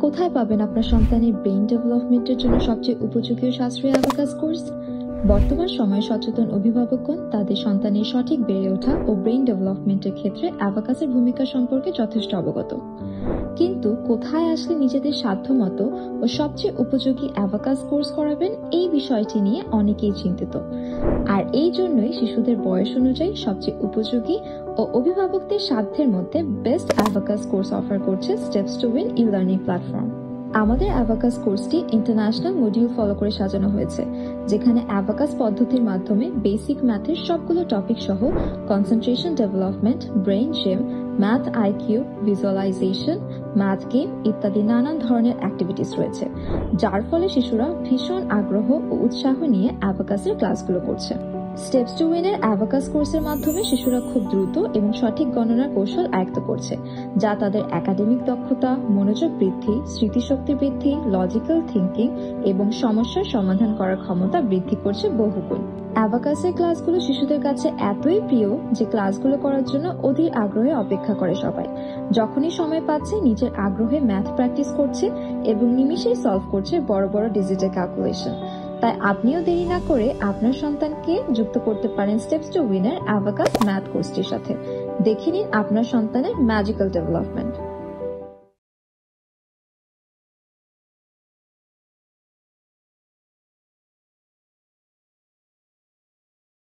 কোথায় পাবেন আপনার সন্তানের ব্রেইন ডেভেলপমেন্টের জন্য সবচেয়ে উপযোগী ও সাশ্রয়ী অ্যাবাকাস কোর্স? বর্তমান সময়ে সচেতন অভিভাবকগণ তাদের সন্তানের সঠিক বেড়ে ওঠা ও ব্রেইন ডেভেলপমেন্টের ক্ষেত্রে অ্যাবাকাসের ভূমিকা সম্পর্কে যথেষ্ট অবগত। কিন্তু কোথায় আসলে নিজেদের সাধ্যমতো ও সবচেয়ে উপযোগী অ্যাবাকাস কোর্স করাবেন, এই বিষয়টি নিয়ে অনেকেই চিন্তিত। আর এই জন্যই শিশুদের বয়স অনুযায়ী সবচেয়ে উপযোগী ও অভিভাবকদের সাধ্যের মধ্যে বেস্ট অ্যাবাকাস কোর্স অফার করছে steps to win e-learning platform. আমাদের অ্যাবাকাস কোর্সটি ইন্টারন্যাশনাল মডিউল ফলো করে সাজানো হয়েছে, যেখানে অ্যাবাকাস পদ্ধতির মাধ্যমে বেসিক ম্যাথের সবগুলো টপিক সহ concentration development, brain gym, math IQ, visualisation, math game ইত্যাদি নানান ধরনের অ্যাক্টিভিটিস রয়েছে, যার ফলে শিশুরা ভীষণ আগ্রহ ও উৎসাহ নিয়ে অ্যাবাকাসের ক্লাসগুলো করছে। স্টেপস টু উইন এর অ্যাবাকাস কোর্সের মাধ্যমে শিশুরা খুব দ্রুত এবং সঠিক গণনার কৌশল আয়ত্ত করছে, যা তাদের একাডেমিক দক্ষতা, মনোযোগ বৃদ্ধি, স্মৃতিশক্তি বৃদ্ধি, লজিক্যাল থিঙ্কিং এবং সমস্যার সমাধান করার ক্ষমতা বৃদ্ধি করছে বহুগুণ। অ্যাবাকাসের ক্লাসগুলো শিশুদের কাছে এতই প্রিয় যে ক্লাসগুলো করার জন্য অধীর আগ্রহে অপেক্ষা করে সবাই। যখনই সময় পাচ্ছে নিজের আগ্রহে ম্যাথ প্র্যাকটিস করছে এবং নিমিষেই সলভ করছে বড় বড় ডিজিটাল ক্যালকুলেশন। তাই আপনিও দেরি না করে আপনার সন্তানকে যুক্ত করতে পারেন স্টেপস টু উইন এর অ্যাবাকাস ম্যাথ কোর্সটির সাথে। দেখে নিন আপনার সন্তানের ম্যাজিক্যাল ডেভেলপমেন্ট।